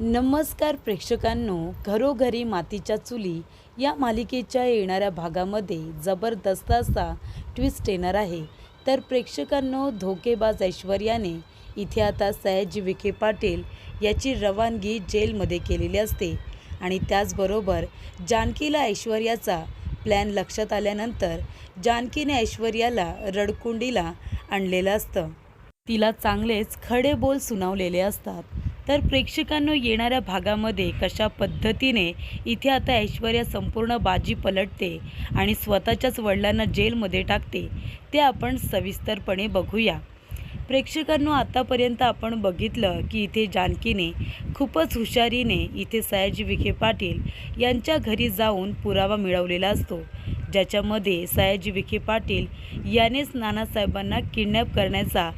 नमस्कार प्रेक्षकांनो, घरोघरी मातीच्या चुली या मालिकेच्या येणाऱ्या भागामध्ये जबरदस्त असा ट्विस्ट येणार आहे। तर प्रेक्षकांनो, धोकेबाज ऐश्वर्याने इथे आता सयाजी विखे पाटील याची रवानगी जेलमध्ये केलेली असते आणि त्याचबरोबर जानकीला ऐश्वर्याचा प्लॅन लक्षात आल्यानंतर जानकीने ऐश्वर्याला रडकुंडीला आणलेलं असतं। तिला चांगलेच खडे बोल सुनावलेले असतात। तर प्रेक्षकांनो, येणाऱ्या भागामध्ये कशा पद्धतीने इथे आता ऐश्वर्या संपूर्ण बाजी पलटते आणि स्वतःच्याच वडिलांना जेलमध्ये टाकते ते आपण सविस्तरपणे बघूया। प्रेक्षकांनो, आतापर्यंत आपण बघितलं की इथे जानकीने खूपच हुशारीने इथे सयाजी विखे पाटील यांच्या घरी जाऊन पुरावा मिळवलेला असतो, ज्याच्यामध्ये सयाजी विखे पाटील यानेच नानासाहेबांना किडनॅप करण्याचा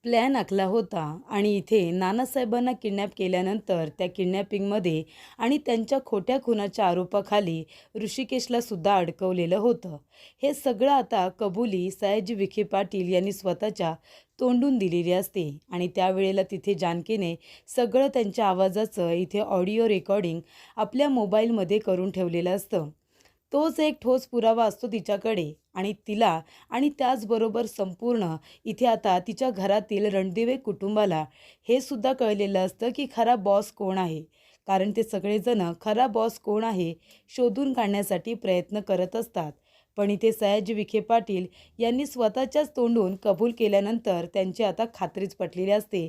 प्लॅन आखला होता आणि इथे नानासाहेबांना किडनॅप केल्यानंतर त्या किडनॅपिंगमध्ये आणि त्यांच्या खोट्या खुनाच्या आरोपाखाली ऋषिकेशला सुद्धा अडकवलेलं होतं। हे सगळं आता कबुली सयाजी विखे पाटील यांनी स्वतःच्या तोंडून दिलेली असते आणि त्यावेळेला तिथे जानकीने सगळं त्यांच्या आवाजाचं इथे ऑडिओ रेकॉर्डिंग आपल्या मोबाईलमध्ये करून ठेवलेलं असतं। तोच एक ठोस पुरावा असतो तिच्याकडे आणि तिला आणि त्याचबरोबर संपूर्ण इथे आता तिच्या घरातील रणदिवे कुटुंबाला हे सुद्धा कळलेलं असतं की खरा बॉस कोण आहे, कारण ते सगळेजण खरा बॉस कोण आहे शोधून काढण्यासाठी प्रयत्न करत असतात। पण इथे सयाजी विखे पाटील यांनी स्वतःच्याच तोंडून कबूल केल्यानंतर त्यांची आता खात्रीच पटलेली असते।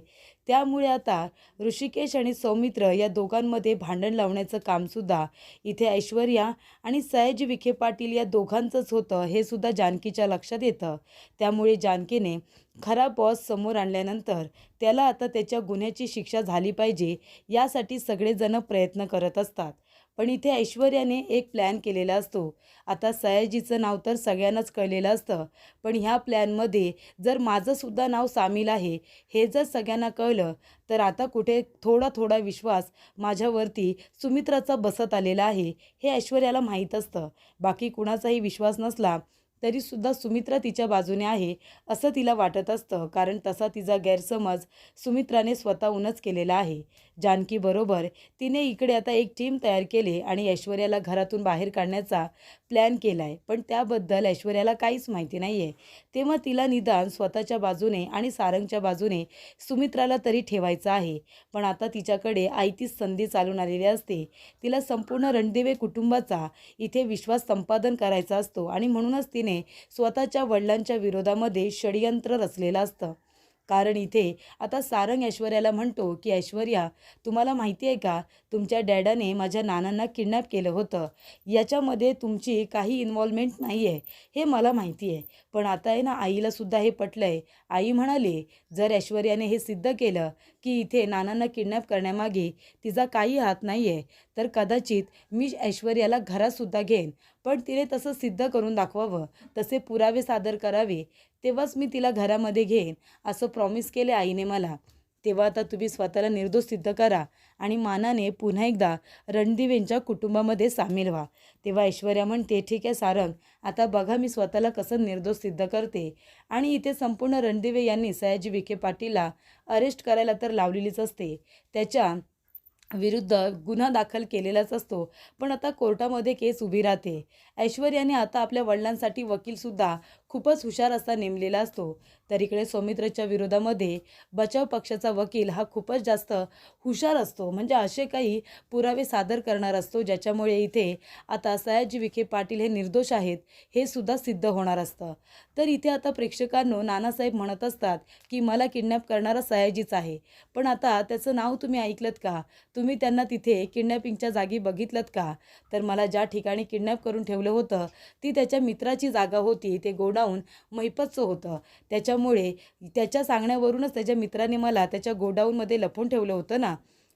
त्यामुळे आता ऋषिकेश आणि सौमित्र या दोघांमध्ये भांडण लावण्याचं कामसुद्धा इथे ऐश्वर्या आणि सयाजी विखे पाटील या दोघांचंच होतं हे सुद्धा जानकीच्या लक्षात येतं। त्यामुळे जानकीने खरा बॉस समोर आणल्यानंतर त्याला आता त्याच्या गुन्ह्याची शिक्षा झाली पाहिजे यासाठी सगळेजण प्रयत्न करत असतात। पण इथे ऐश्वर्याने एक प्लॅन केलेला असतो। आता सयाजीचं नाव तर सगळ्यांनाच कळलेलं असतं, पण ह्या प्लॅनमध्ये जर माझंसुद्धा नाव सामील आहे हे जर सगळ्यांना कळलं तर आता कुठे थोडा थोडा विश्वास माझ्यावरती सुमित्राचा बसत आलेला आहे हे ऐश्वर्याला माहीत असतं। बाकी कुणाचाही विश्वास नसला तरीसुद्धा सुमित्रा तिच्या बाजूने आहे असं तिला वाटत असतं, कारण तसा तिचा गैरसमज सुमित्राने स्वतःहूनच केलेला आहे। जानकीबरोबर तिने इकडे आता एक टीम तयार केली आणि ऐश्वर्याला घरातून बाहेर काढण्याचा प्लॅन केला आहे, पण त्याबद्दल ऐश्वर्याला काहीच माहिती नाही आहे। तेव्हा तिला निदान स्वतःच्या बाजूने आणि सारंगच्या बाजूने सुमित्राला तरी ठेवायचं आहे, पण आता तिच्याकडे आयतीच संधी चालून आलेली असते। तिला संपूर्ण रणदिवे कुटुंबाचा इथे विश्वास संपादन करायचा असतो आणि म्हणूनच तिने स्वतःच्या वडिलांच्या विरोधामध्ये षडयंत्र रचलेलं असतं। कारण इथे आता सारंग ऐश्वर्याला म्हणतो की ऐश्वर्या, तुम्हाला माहिती आहे का, तुमच्या डॅडाने माझ्या नानांना किडनॅप केलं होतं, याच्यामध्ये तुमची काही इन्व्हॉल्वमेंट नाही आहे हे मला माहिती आहे। पण आता आहे ना, आईलासुद्धा हे पटलं आहे। आई म्हणाली जर ऐश्वर्याने हे सिद्ध केलं की इथे नानांना किडनॅप करण्यामागे तिचा काही हात नाही आहे तर कदाचित मी ऐश्वर्याला घरातसुद्धा घेईन, पण तिने तसं सिद्ध करून दाखवावं, तसे पुरावे सादर करावे, तेव्हाच मी तिला घरामध्ये घेईन असं प्रॉमिस केले आईने मला। तेव्हा आता तुम्ही स्वतःला निर्दोष सिद्ध करा आणि मानाने पुन्हा एकदा रणदिवेंच्या कुटुंबामध्ये सामील व्हा। तेव्हा ऐश्वर्या म्हणते ठीक आहे सारंग, आता बघा मी स्वतःला कसं निर्दोष सिद्ध करते। आणि इथे संपूर्ण रणदिवे यांनी सयाजी विखे पाटीलला अरेस्ट करायला तर लावलेलीच असते, त्याच्या विरुद्ध गुन्हा दाखल केलेलाच असतो, पण आता कोर्टामध्ये केस उभी राहते। ऐश्वर्याने आता आपल्या वडिलांसाठी वकीलसुद्धा खूपच हुशार असा नेमलेला असतो। तर इकडे सौमित्रच्या विरोधामध्ये बचाव पक्षाचा वकील हा खूपच जास्त हुशार असतो, म्हणजे असे काही पुरावे सादर करणार असतो ज्याच्यामुळे इथे आता सयाजी विखे पाटील हे निर्दोष आहेत हे सुद्धा सिद्ध होणार असतं। तर इथे आता प्रेक्षकांनो, नानासाहेब म्हणत असतात की मला किडनॅप करणारा सयाजीच आहे, पण आता त्याचं नाव तुम्ही ऐकलत का, तुम्ही त्यांना तिथे किडनॅपिंगच्या जागी बघितलत का, तर मला ज्या ठिकाणी किडनॅप करून ठेवलं होतं ती त्याच्या मित्राची जागा होती, ते गोडाऊन महिपतचं होतं। त्याच्यामुळे त्याच्या सांगण्यावरूनच त्याच्या मित्राने मला त्याच्या गोडाऊनमध्ये लपवून ठेवलं होतं ना।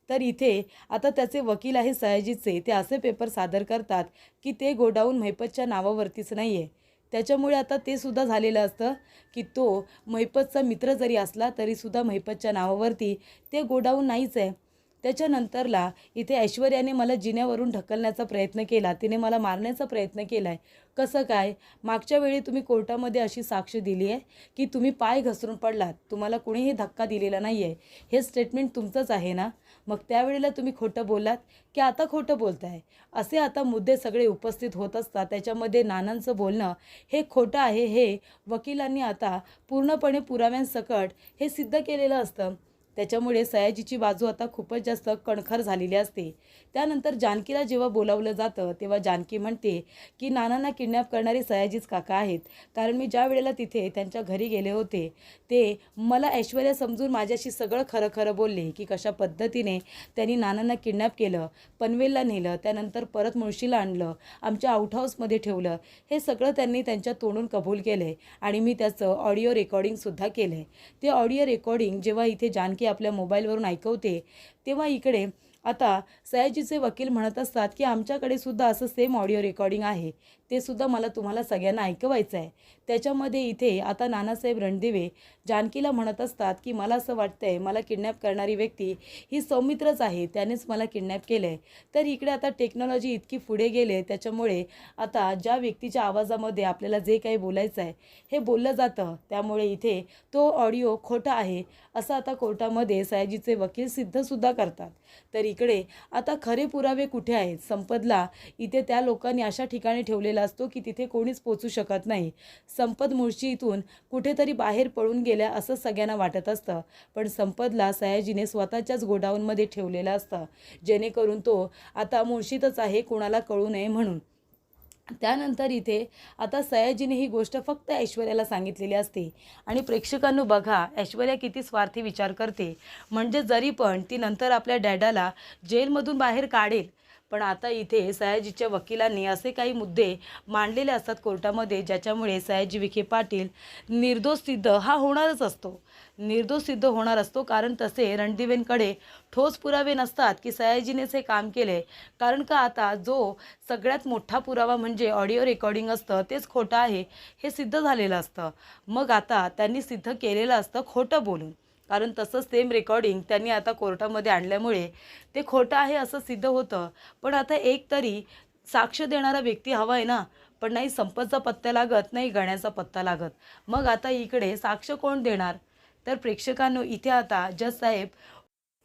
तर इथे आता त्याचे वकील आहे सयाजीचे, ते असे पेपर सादर करतात की ते गोडाऊन महिपतच्या नावावरतीच नाही आहे। त्याच्यामुळे आता ते सुद्धा झालेलं असतं की तो महिपतचा मित्र जरी असला तरीसुद्धा महिपतच्या नावावरती ते गोडाऊन नाहीच आहे। त्याच्यानंतरला इथे ऐश्वर्याने मला जिन्यावरून ढकलण्याचा प्रयत्न केला, तिने मला मारण्याचा प्रयत्न केला आहे। कसं काय, मागच्या वेळी तुम्ही कोर्टामध्ये अशी साक्ष दिली आहे की तुम्ही पाय घसरून पडलात, तुम्हाला कुणीही धक्का दिलेला नाही आहे, हे स्टेटमेंट तुमचंच आहे ना। मग त्यावेळेला तुम्ही खोटं बोललात की आता खोटं बोलताय? असे आता मुद्दे सगळे उपस्थित होत असतात. त्याच्यामध्ये नानांचं बोलणं हे खोटं आहे हे वकिलांनी आता पूर्णपणे पुराव्यांसकट हे सिद्ध केलेलं असतं. त्याच्यामुळे सयाजीची बाजू आता खूपच जास्त कणखर झालेली असते. त्यानंतर जानकीला जेव्हा बोलावलं जातं तेव्हा जानकी म्हणते की नानांना किडनॅप करणारे सयाजीच काका आहेत. कारण मी ज्या वेळेला तिथे त्यांच्या घरी गेले होते ते मला ऐश्वर्या समजून माझ्याशी सगळं खरं खरं बोलले की कशा पद्धतीने त्यांनी नानांना किडनॅप केलं, पनवेलला नेलं, त्यानंतर परत मुळशीला आणलं, आमच्या आउट हाऊसमध्ये ठेवलं. हे सगळं त्यांनी त्यांच्या तोंडून कबूल केलं आहे आणि मी त्याचं ऑडिओ रेकॉर्डिंगसुद्धा केलं आहे. ते ऑडिओ रेकॉर्डिंग जेव्हा इथे जानकी आपल्या मोबाईलवरून ऐकवते तेव्हा इकडे आता सयाजीचे वकील म्हणत असतात की आमच्याकडे सुद्धा असं सेम ऑडिओ रेकॉर्डिंग आहे, ते सुद्धा मला तुम्हाला सगळ्यांना ऐकवायचं आहे. त्याच्यामध्ये इथे आता नानासाहेब रणदिवे जानकीला म्हणत असतात की मला असं वाटतंय मला किडनॅप करणारी व्यक्ती ही सौमित्रच आहे, त्यानेच मला किडनॅप केलं आहे. तर इकडे आता टेक्नॉलॉजी इतकी पुढे गेले त्याच्यामुळे आता ज्या व्यक्तीच्या आवाजामध्ये आपल्याला जे काही बोलायचं आहे हे बोललं जातं, त्यामुळे इथे तो ऑडिओ खोटा आहे असं आता कोर्टामध्ये सयाजीचे वकील सिद्धसुद्धा करतात. तर इकडे आता खरे पुरावे कुठे आहेत? संपतला इथे त्या लोकांनी अशा ठिकाणी ठेवलेला असतो की तिथे कोणीच पोचू शकत नाही. संपत मुळशी इथून कुठेतरी बाहेर पळून गेल्या असं सगळ्यांना वाटत असतं, पण संपतला सयाजीने स्वतःच्याच गोडाऊनमध्ये ठेवलेलं असतं जेणेकरून तो आता मुळशीतच आहे कोणाला कळू नये म्हणून. त्यानंतर इथे आता सयाजीने ही गोष्ट फक्त ऐश्वर्याला सांगितलेली असते आणि प्रेक्षकांनो बघा ऐश्वर्या किती स्वार्थी विचार करते. म्हणजे जरी पण ती नंतर आपल्या डॅडाला जेलमधून बाहेर काढेल, पण आता इथे सयाजीच्या वकिलांनी असे काही मुद्दे मांडलेले असतात कोर्टामध्ये ज्याच्यामुळे सयाजी विखे पाटील निर्दोष सिद्ध हा होणारच असतो, निर्दोष सिद्ध होणार असतो. कारण तसे रणदिवेंकडे ठोस पुरावे नसतात की सयाजीनेच हे काम केले. कारण का आता जो सगळ्यात मोठा पुरावा म्हणजे ऑडिओ रेकॉर्डिंग असतं तेच खोटं आहे हे सिद्ध झालेलं असतं. मग आता त्यांनी सिद्ध केलेलं असतं खोटं बोलून. कारण तसंच सेम रेकॉर्डिंग त्यांनी आता कोर्टामध्ये आणल्यामुळे ते खोटं आहे असं सिद्ध होतं. पण आता एक तरी साक्ष देणारा व्यक्ती हवा आहे ना, पण नाही संपतचा पत्ता लागत नाही गण्याचा पत्ता लागत. मग आता इकडे साक्ष कोण देणार? तर प्रेक्षकांनो इथे आता जज साहेब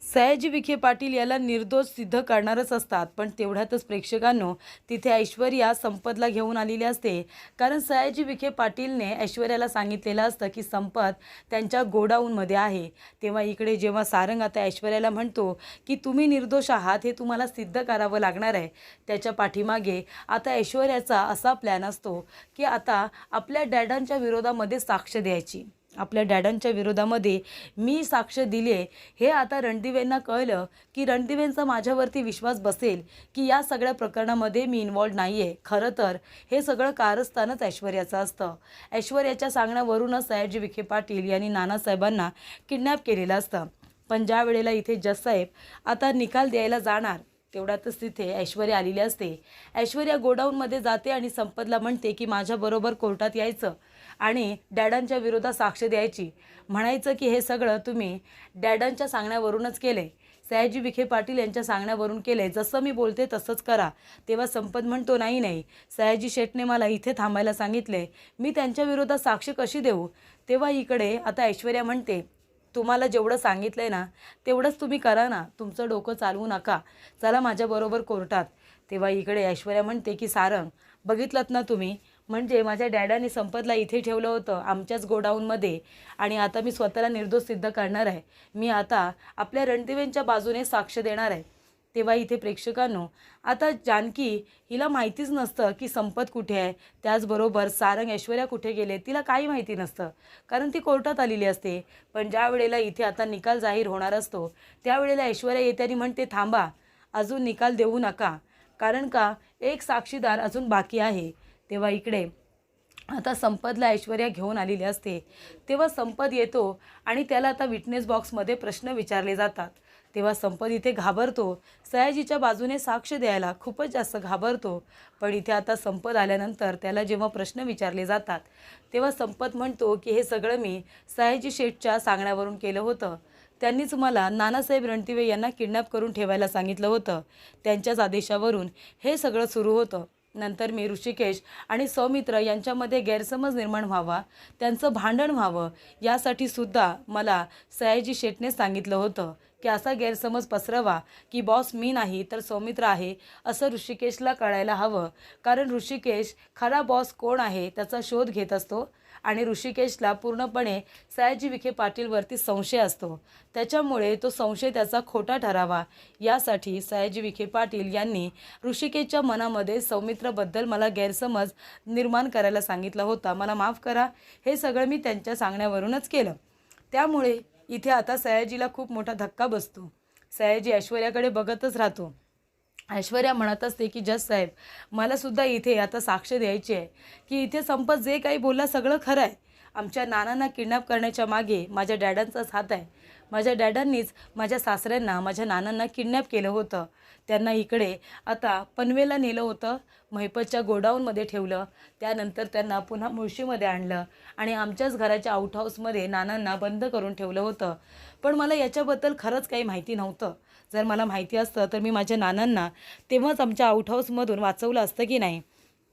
सयाजी विखे पाटील याला निर्दोष सिद्ध करणारच असतात. पण तेवढ्यातच प्रेक्षकांनो तिथे ऐश्वर्या संपतला घेऊन आलेली असते. कारण सयाजी विखे पाटीलने ऐश्वर्याला सांगितलेलं असतं की संपत त्यांच्या गोडाऊनमध्ये आहे. तेव्हा इकडे जेव्हा सारंग आता ऐश्वर्याला म्हणतो की तुम्ही निर्दोष आहात हे तुम्हाला सिद्ध करावं लागणार आहे, त्याच्या पाठीमागे आता ऐश्वर्याचा असा प्लॅन असतो की आता आपल्या डॅडांच्या विरोधामध्ये साक्ष द्यायची. आपल्या डॅडांच्या विरोधामध्ये मी साक्ष दिले हे आता रणदिवेंना कळलं की रणदिवेंचा माझ्यावरती विश्वास बसेल की या सगळ्या प्रकरणामध्ये मी इन्वॉल्व नाही आहे. खरं तर हे सगळं कारस्थानच ऐश्वर्याचं असतं. ऐश्वर्याच्या सांगण्यावरूनच सयाजी विखे पाटील यांनी नानासाहेबांना किडनॅप केलेलं असतं. पण ज्या वेळेला इथे जजसाहेब आता निकाल द्यायला जाणार तेवढ्यातच तिथे ऐश्वर्या आलेली असते. ऐश्वर्या गोडाऊनमध्ये जाते आणि संपतला म्हणते की माझ्याबरोबर कोर्टात यायचं आणि डॅडांच्या विरोधात साक्ष द्यायची. म्हणायचं की हे सगळं तुम्ही डॅडांच्या सांगण्यावरूनच केले, सयाजी विखे पाटील यांच्या सांगण्यावरून केले, जसं मी बोलते तसंच करा. तेव्हा संपत म्हणतो नाही नाही, सयाजी शेठने मला इथे थांबायला सांगितले, मी त्यांच्या विरोधात साक्ष कशी देऊ? तेव्हा इकडे आता ऐश्वर्या म्हणते तुम्हाला जेवढं सांगितलं आहे ना तेवढंच तुम्ही करा ना, तुमचं डोकं चालवू नका, चला माझ्याबरोबर कोर्टात. तेव्हा इकडे ऐश्वर्या म्हणते की सारंग बघितलंत ना तुम्ही, म्हणजे माझ्या डॅडाने संपतला इथे ठेवलं होतं आमच्याच गोडाऊनमध्ये आणि आता मी स्वतःला निर्दोष सिद्ध करणार आहे. मी आता आपल्या रणदिवेंच्या बाजूने साक्ष देणार आहे. तेव्हा इथे प्रेक्षकांनो आता जानकी हिला माहितीच नसतं की संपत कुठे आहे, त्याचबरोबर सारंग ऐश्वर्या कुठे गेले तिला काही माहिती नसतं कारण ती कोर्टात आलेली असते. पण ज्या वेळेला इथे आता निकाल जाहीर होणार असतो त्यावेळेला ऐश्वर्या येत्यानी म्हणते थांबा, अजून निकाल देऊ नका, कारण का एक साक्षीदार अजून बाकी आहे. तेव्हा इकडे आता संपतला ऐश्वर्या घेऊन आलेली असते. तेव्हा संपत येतो आणि त्याला आता विटनेस बॉक्समध्ये प्रश्न विचारले जातात. तेव्हा संपत इथे घाबरतो, सयाजीच्या बाजूने साक्ष द्यायला खूपच जास्त घाबरतो. पण इथे आता संपत आल्यानंतर त्याला जेव्हा प्रश्न विचारले जातात तेव्हा संपत म्हणतो की हे सगळं मी सयाजी शेठच्या सांगण्यावरून केलं होतं. त्यांनीच मला नानासाहेब रणदिवे यांना किडनॅप करून ठेवायला सांगितलं होतं, त्यांच्याच आदेशावरून हे सगळं सुरू होतं. नंतर मी ऋषिकेश आणि सौमित्र यांच्यामध्ये गैरसमज निर्माण व्हावा, त्यांचं भांडण व्हावं यासाठी सुद्धा मला सयाजी शेठने सांगितलं होतं की असा गैरसमज पसरवा की बॉस मी नाही तर सौमित्र आहे असं ऋषिकेशला कळायला हवं. कारण ऋषिकेश खरा बॉस कोण आहे त्याचा शोध घेत असतो आणि ऋषिकेशला पूर्णपणे सयाजी विखे पाटीलवरती संशय असतो. त्याच्यामुळे तो संशय त्याचा खोटा ठरावा यासाठी सयाजी विखे पाटील यांनी ऋषिकेशच्या मनामध्ये सौमित्रबद्दल मला गैरसमज निर्माण करायला सांगितला होता. मला माफ करा, हे सगळं मी त्यांच्या सांगण्यावरूनच केलं. त्यामुळे इथे आता सयाजीला खूप मोठा धक्का बसतो. सयाजी ऐश्वर्याकडे बघतच राहतो. ऐश्वर्या म्हणत असते की जज साहेब, मला सुद्धा इथे आता साक्ष द्यायची आहे की इथे संपत जे काही बोलला सगळं खरं आहे. आमच्या नानांना किडनॅप करण्याच्या मागे माझ्या डॅडांचाच हात आहे. माझ्या डॅडांनीच माझ्या सासऱ्यांना माझ्या नानांना किडनॅप केलं होतं. त्यांना इकडे आता पनवेलला नेलं होतं, महिपतच्या गोडाऊनमध्ये ठेवलं. त्यानंतर त्यांना पुन्हा मुळशीमध्ये आणलं आणि आमच्याच घराच्या आउट हाऊसमध्ये नानांना बंद करून ठेवलं होतं. पण मला याच्याबद्दल खरंच काही माहिती नव्हतं. जर मला माहिती असतं तर मी माझ्या नानांना तेव्हाच आमच्या आउट हाऊसमधून वाचवलं असतं की नाही.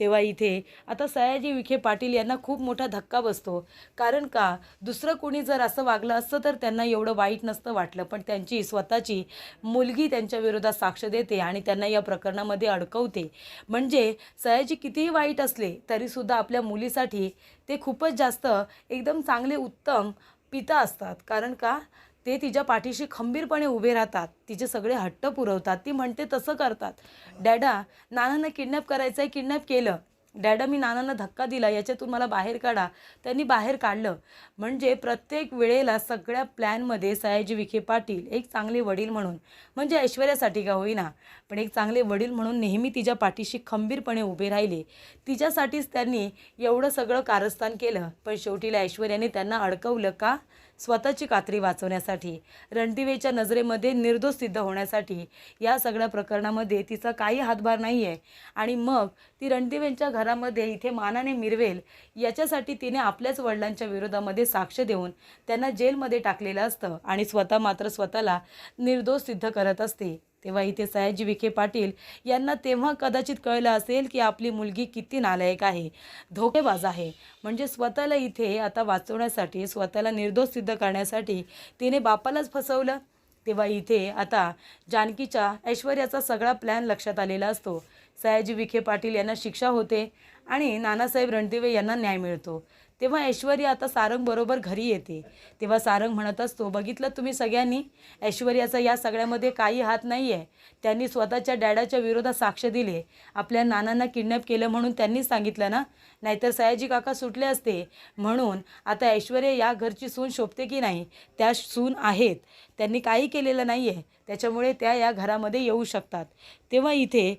तेव्हा इथे आता सयाजी विखे पाटील यांना खूप मोठा धक्का बसतो. कारण का, दुसरं कोणी जर असं वागलं असतं तर त्यांना एवढं वाईट नसतं वाटलं. पण त्यांची स्वतःची मुलगी त्यांच्या विरोधात साक्ष देते आणि त्यांना या प्रकरणामध्ये अडकवते. म्हणजे सयाजी कितीही वाईट असले तरीसुद्धा आपल्या मुलीसाठी ते खूपच जास्त एकदम चांगले उत्तम पिता असतात. कारण का, ते तिच्या पाठीशी खंबीरपणे उभे राहतात, तिचे सगळे हट्ट पुरवतात, ती म्हणते तसं करतात. डॅडा, नानांना किडनॅप करायचं आहे, किडनॅप केलं. डॅडा, मी नानांना धक्का दिला, याच्यातून मला बाहेर काढा. त्यांनी बाहेर काढलं. म्हणजे प्रत्येक वेळेला सगळ्या प्लॅनमध्ये सयाजी विखे पाटील एक चांगले वडील म्हणून, म्हणजे ऐश्वर्यासाठी का होईना पण एक चांगले वडील म्हणून नेहमी तिच्या पाठीशी खंबीरपणे उभे राहिले. तिच्यासाठीच त्यांनी एवढं सगळं कारस्थान केलं. पण शेवटीला ऐश्वर्याने त्यांना अडकवलं का? स्वतःची कात्री वाचवण्यासाठी, रणदिवेच्या नजरेमध्ये निर्दोष सिद्ध होण्यासाठी. या सगळ्या प्रकरणामध्ये तिचा काही हातभार नाही आहे. आणि मग ती रणदिवेंच्या घरामध्ये इथे मानाने मिरवेल याच्यासाठी तिने आपल्याच वडिलांच्या विरोधामध्ये साक्ष देऊन त्यांना जेलमध्ये टाकलेलं असतं आणि स्वतः मात्र स्वतःला निर्दोष सिद्ध करत असते. तेव्हा इथे सयाजी विखे पाटील यांना तेव्हा कदाचित कळलं असेल की आपली मुलगी किती नालायक आहे, धोकेबाज आहे. म्हणजे स्वतःला इथे आता वाचवण्यासाठी, स्वतःला निर्दोष सिद्ध करण्यासाठी तिने बापालाच फसवलं. तेव्हा इथे आता जानकीच्या, ऐश्वर्याचा सगळा प्लॅन लक्षात आलेला असतो. सयाजी विखे पाटील यांना शिक्षा होते आणि नानासाहेब रणदिवे यांना न्याय मिळतो. तेव्हा ऐश्वर्या आता सारंगबरोबर घरी येते. तेव्हा सारंग म्हणत असतो, बघितलं तुम्ही सगळ्यांनी, ऐश्वर्याचा या सगळ्यामध्ये काही हात नाही आहे. त्यांनी स्वतःच्या डॅडाच्या विरोधात साक्ष दिले. आपल्या नानांना किडनॅप केलं म्हणून त्यांनीच सांगितलं ना, नाहीतर सयाजी काका सुटले असते. म्हणून आता ऐश्वर्या या घरची सून शोभते की नाही, त्या सून आहेत. त्यांनी काही केलेलं नाही आहे, त्याच्यामुळे त्या या घरामध्ये येऊ शकतात. तेव्हा इथे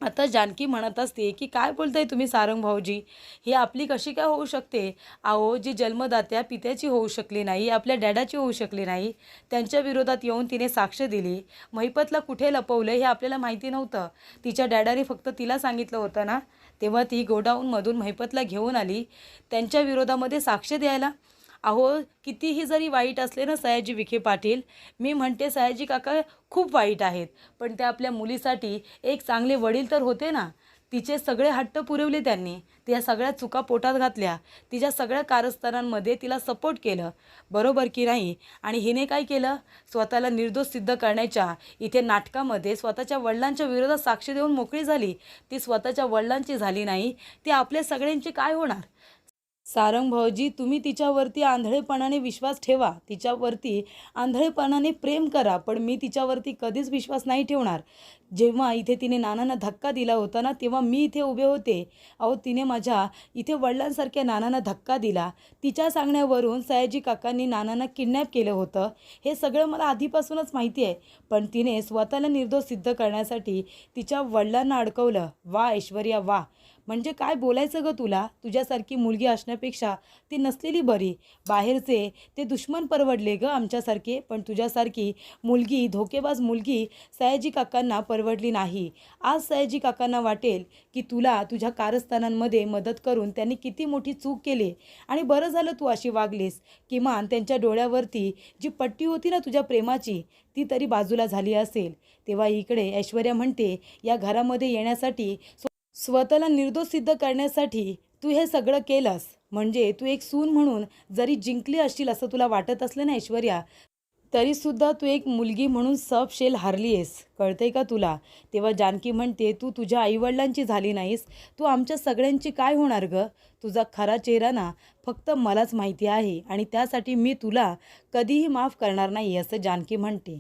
आता जानकी म्हणत असते की काय बोलताय तुम्ही सारंग भाऊजी, ही आपली कशी काय होऊ शकते? अहो, जी जन्मदात्या पित्याची होऊ शकली नाही, आपल्या डॅडाची होऊ शकली नाही, त्यांच्या विरोधात येऊन तिने साक्ष दिली. महिपतला कुठे लपवलं हे आपल्याला माहिती नव्हतं. तिच्या डॅडाने फक्त तिला सांगितलं होतं ना. तेव्हा ती गोडाऊनमधून महिपतला घेऊन आली त्यांच्या विरोधामध्ये साक्ष द्यायला. अहो, कितीही जरी वाईट असले ना सयाजी विखे पाटील, मी म्हणते सयाजी काका खूप वाईट आहेत, पण त्या आपल्या मुलीसाठी एक चांगले वडील तर होते ना. तिचे सगळे हट्ट पुरवले त्यांनी, त्या सगळ्या चुका पोटात घातल्या, तिच्या सगळ्या कारस्थानांमध्ये तिला सपोर्ट केलं, बरोबर की नाही? आणि हिने काय केलं? स्वतःला निर्दोष सिद्ध करण्याच्या इथे नाटकामध्ये स्वतःच्या वडिलांच्या विरोधात साक्ष देऊन मोकळी झाली. ती स्वतःच्या वडिलांची झाली नाही, ती आपल्या सगळ्यांची काय होणार? सारंग भाऊजी, तुम्ही तिच्यावरती आंधळेपणाने विश्वास ठेवा, तिच्यावरती आंधळेपणाने प्रेम करा, पण मी तिच्यावरती कधीच विश्वास नाही ठेवणार. जेव्हा इथे तिने नानांना धक्का दिला होता ना, तेव्हा मी इथे उभे होते. अहो, तिने माझ्या इथे वडिलांसारख्या नानांना धक्का दिला. तिच्या सांगण्यावरून सयाजी काकांनी नानांना किडनॅप केलं होतं. हे सगळं मला आधीपासूनच माहिती आहे. पण तिने स्वतःला निर्दोष सिद्ध करण्यासाठी तिच्या वडिलांना अडकवलं. वा ऐश्वर्या, वा. म्हणजे काय बोलायचं ग तुला? तुझ्यासारखी मुलगी असण्यापेक्षा ती नसलेली बरी. बाहेरचे ते दुश्मन परवडले ग आमच्यासारखे, पण तुझ्यासारखी मुलगी, धोकेबाज मुलगी सयाजी काकांना परवडली नाही. आज सयाजी काकांना वाटेल की तुला तुझ्या कारस्थानांमध्ये मदत करून त्यांनी किती मोठी चूक केली आणि बरं झालं तू अशी वागलीस. किमान त्यांच्या डोळ्यावरती जी पट्टी होती ना तुझ्या प्रेमाची, ती तरी बाजूला झाली असेल. तेव्हा इकडे ऐश्वर्या म्हणते, या घरामध्ये येण्यासाठी, स्वतःला निर्दोष सिद्ध करण्यासाठी तू हे सगळं केलंस. म्हणजे तू एक सून म्हणून जरी जिंकली असशील असं तुला वाटत असलं ना ऐश्वर्या, तरीसुद्धा तू एक मुलगी म्हणून सब शेल हारली आहेस, कळतंय का तुला? तेव्हा जानकी म्हणते, तू तुझ्या आईवडिलांची झाली नाहीस, तू आमच्या सगळ्यांची काय होणार गं? तुझा खरा चेहरा ना फक्त मलाच माहिती आहे आणि त्यासाठी मी तुला कधीही माफ करणार नाही, असं जानकी म्हणते.